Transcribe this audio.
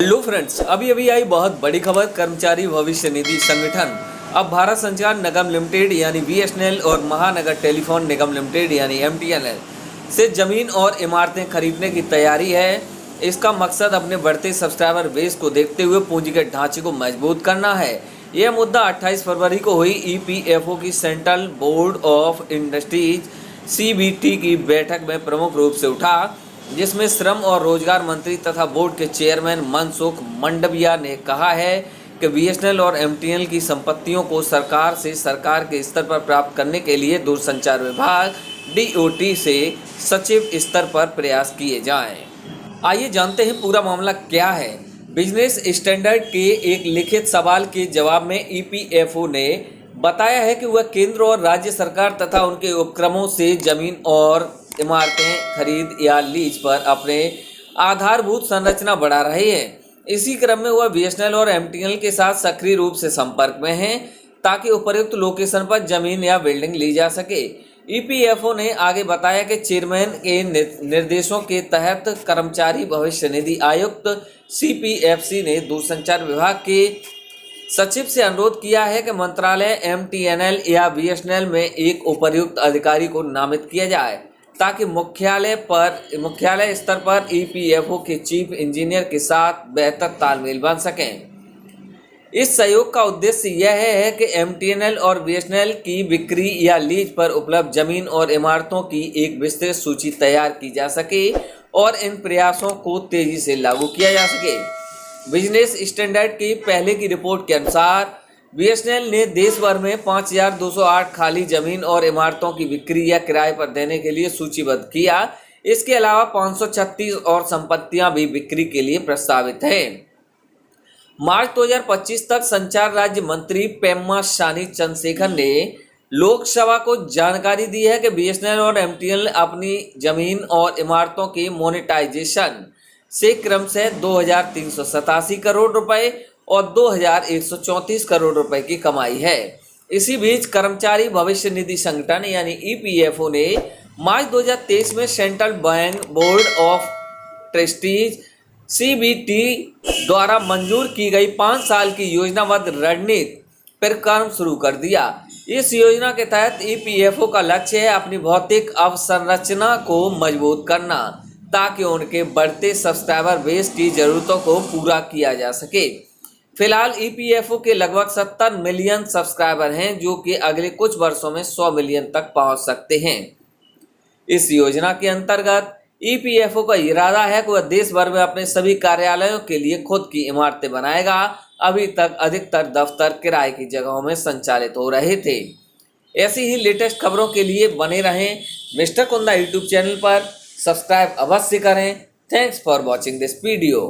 Hello friends, अभी अभी आई बहुत बड़ी खबर। कर्मचारी भविष्य निधि संगठन अब भारत संचार निगम लिमिटेड यानी बीएसएनएल और महानगर टेलीफोन निगम लिमिटेड यानी एमटीएनएल से जमीन और इमारतें खरीदने की तैयारी है। इसका मकसद अपने बढ़ते सब्सक्राइबर बेस को देखते हुए पूंजीगत ढांचे को मजबूत करना है। यह मुद्दा 28 फरवरी को हुई ईपीएफओ की central board of industries CBT की बैठक में प्रमुख रूप से उठा, जिसमें श्रम और रोजगार मंत्री तथा बोर्ड के चेयरमैन मनसुख मंडविया ने कहा है कि बीएसएनएल और एमटीएनएल की संपत्तियों को सरकार से सरकार के स्तर पर प्राप्त करने के लिए दूरसंचार विभाग डीओटी से सचिव स्तर पर प्रयास किए जाएं। आइए जानते हैं पूरा मामला क्या है। बिजनेस स्टैंडर्ड के एक लिखित सवाल के जवाब में ईपीएफओ ने बताया है कि वह केंद्र और राज्य सरकार तथा उनके उपक्रमों से जमीन और इमारतें खरीद या लीज पर अपने आधारभूत संरचना बढ़ा रहे हैं। इसी क्रम में वह बीएसएनएल और एमटीएनएल के साथ सक्रिय रूप से संपर्क में हैं ताकि उपर्युक्त लोकेशन पर जमीन या बिल्डिंग ली जा सके। ईपीएफओ ने आगे बताया कि चेयरमैन के निर्देशों के तहत कर्मचारी भविष्य निधि आयुक्त सीपीएफसी ने दूरसंचार विभाग के सचिव से अनुरोध किया है कि मंत्रालय एमटीएनएल या बीएसएनएल में एक उपर्युक्त अधिकारी को नामित किया जाए ताकि मुख्यालय स्तर पर ईपीएफओ के चीफ इंजीनियर के साथ बेहतर तालमेल बन सकें। इस सहयोग का उद्देश्य यह है कि एमटीएनएल और बीएसएनएल की बिक्री या लीज पर उपलब्ध जमीन और इमारतों की एक विस्तृत सूची तैयार की जा सके और इन प्रयासों को तेजी से लागू किया जा सके। बिजनेस स्टैंडर्ड की पहले की रिपोर्ट के अनुसार बीएसएनएल ने देश भर में 5208 खाली जमीन और इमारतों की बिक्री या किराए पर देने के लिए सूचीबद्ध किया। इसके अलावा 536 और संपत्तियां भी बिक्री के लिए प्रस्तावित हैं। मार्च 2025 तक संचार राज्य मंत्री पेम्मा शानी चंद्रशेखर ने लोकसभा को जानकारी दी है कि बीएसएनएल और एमटीएनएल अपनी जमीन और इमारतों के मोनेटाइजेशन से क्रमशः 2387 करोड़ रुपए और 2134 करोड़ रुपए की कमाई है। इसी बीच कर्मचारी भविष्य निधि संगठन यानी ईपीएफओ ने मार्च 2023 में central bank board of trustees CBT द्वारा मंजूर की गई 5 साल की योजनाबद्ध रणनीति पर काम शुरू कर दिया। इस योजना के तहत ईपीएफओ का लक्ष्य है अपनी भौतिक अवसंरचना को मजबूत करना ताकि उनके बढ़ते सब्सक्राइबर बेस की जरूरतों को पूरा किया जा सके। फिलहाल ईपीएफओ के लगभग 70 मिलियन सब्सक्राइबर हैं, जो कि अगले कुछ वर्षों में 100 मिलियन तक पहुंच सकते हैं। इस योजना के अंतर्गत ईपीएफओ का इरादा है कि वह देश भर में अपने सभी कार्यालयों के लिए खुद की इमारतें बनाएगा। अभी तक अधिकतर दफ्तर किराए की जगहों में संचालित हो रहे थे। ऐसी ही लेटेस्ट खबरों के लिए बने रहें मिस्टर कुंदा यूट्यूब चैनल पर। सब्सक्राइब अवश्य करें। Thanks for watching this video.